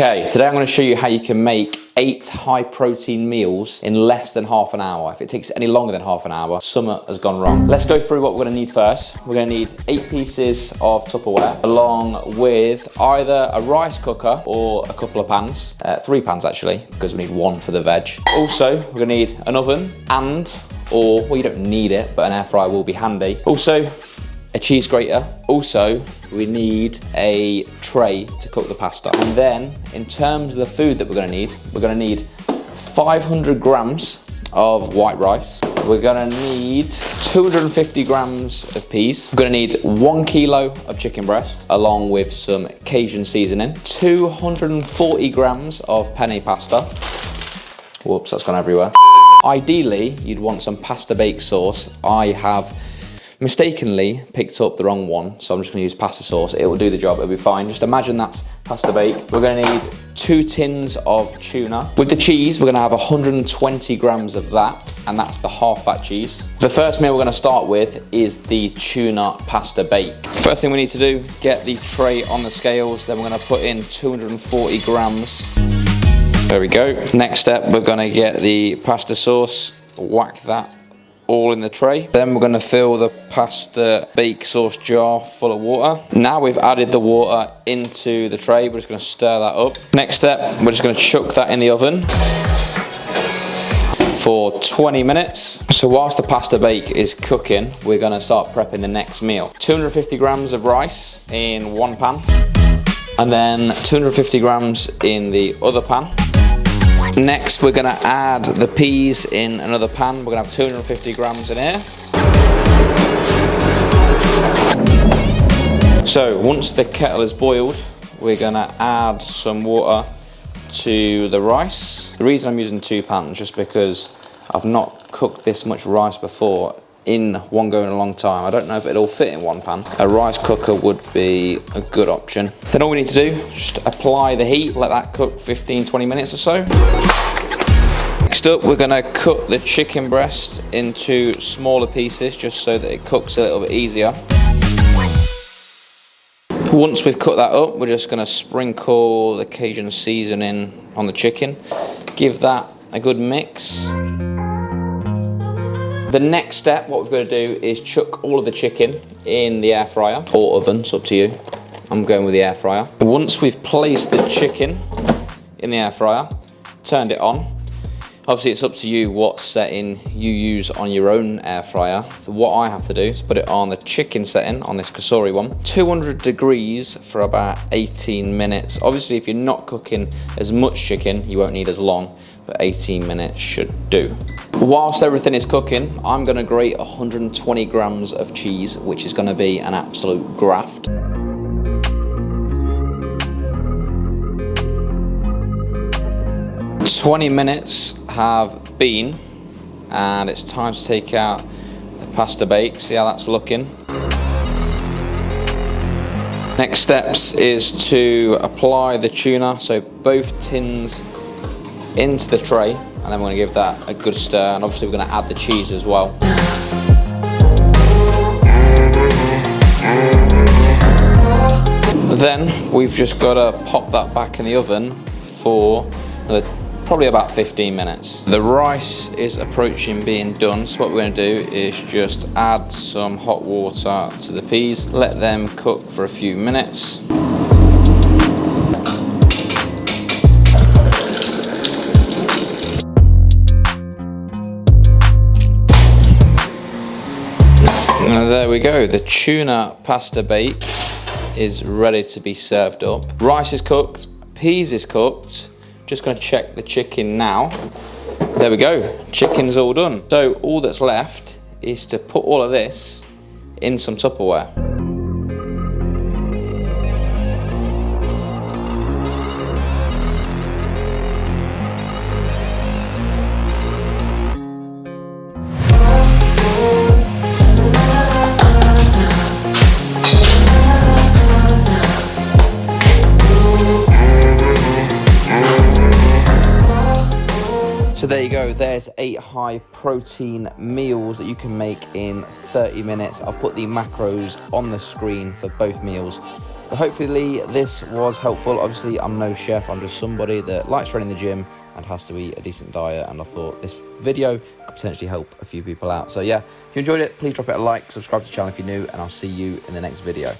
Okay, today I'm going to show you how you can make 8 high protein meals in less than half an hour. If it takes any longer than half an hour, something has gone wrong. Let's go through what we're going to need first. We're going to need 8 pieces of Tupperware, along with either a rice cooker or a couple of pans. 3 pans actually, because we need 1 for the veg. Also, we're going to need an oven well, you don't need it, but an air fryer will be handy. Also, a cheese grater. Also, we need a tray to cook the pasta. And then, in terms of the food that we're gonna need 500 grams of white rice. We're gonna need 250 grams of peas. We're gonna need 1 kilo of chicken breast, along with some Cajun seasoning. 240 grams of penne pasta. Whoops, that's gone everywhere. Ideally, you'd want some pasta bake sauce. I have mistakenly picked up the wrong one, so I'm just going to use pasta sauce. It will do the job, it'll be fine. Just imagine that's pasta bake. We're going to need 2 tins of tuna. With the cheese, we're going to have 120 grams of that, and that's the half fat cheese. The first meal we're going to start with is the tuna pasta bake. First thing we need to do, get the tray on the scales, then we're going to put in 240 grams. There we go. Next step, we're going to get the pasta sauce, whack that all in the tray. Then we're going to fill the pasta bake sauce jar full of water. Now we've added the water into the tray, we're just going to stir that up. Next step, we're just going to chuck that in the oven for 20 minutes. So whilst the pasta bake is cooking, we're going to start prepping the next meal. 250 grams of rice in 1 pan, and then 250 grams in the other pan. Next, we're going to add the peas in another pan. We're going to have 250 grams in here. So once the kettle is boiled, we're going to add some water to the rice. The reason I'm using 2 pans is just because I've not cooked this much rice before in one go in a long time. I don't know if it'll fit in 1 pan. A rice cooker would be a good option. Then all we need to do, just apply the heat, let that cook 15-20 minutes or so. Next up, we're gonna cut the chicken breast into smaller pieces just so that it cooks a little bit easier. Once we've cut that up, we're just gonna sprinkle the Cajun seasoning on the chicken. Give that a good mix. The next step, what we've got to do is chuck all of the chicken in the air fryer or oven, it's up to you. I'm going with the air fryer. Once we've placed the chicken in the air fryer, turned it on. Obviously it's up to you what setting you use on your own air fryer. So what I have to do is put it on the chicken setting, on this Cosori one. 200 degrees for about 18 minutes. Obviously if you're not cooking as much chicken, you won't need as long, but 18 minutes should do. Whilst everything is cooking, I'm gonna grate 120 grams of cheese, which is gonna be an absolute graft. "20 minutes have been, and it's time to take out the pasta bake. See how that's looking. Next steps is to apply the tuna, so both tins into the tray, and then we're going to give that a good stir, and obviously we're going to add the cheese as well. Then we've just got to pop that back in the oven for probably about 15 minutes. The rice is approaching being done, so what we're going to do is just add some hot water to the peas, let them cook for a few minutes. And there we go, the tuna pasta bake is ready to be served up. Rice is cooked, peas is cooked. Just going to check the chicken now. There we go, chicken's all done. So all that's left is to put all of this in some Tupperware. So there you go, there's 8 high protein meals that you can make in 30 minutes. I'll put the macros on the screen for both meals. hopefully this was helpful. Obviously, I'm no chef. I'm just somebody that likes running the gym and has to eat a decent diet. And I thought this video could potentially help a few people out. So yeah, if you enjoyed it, please drop it a like, subscribe to the channel if you're new, and I'll see you in the next video.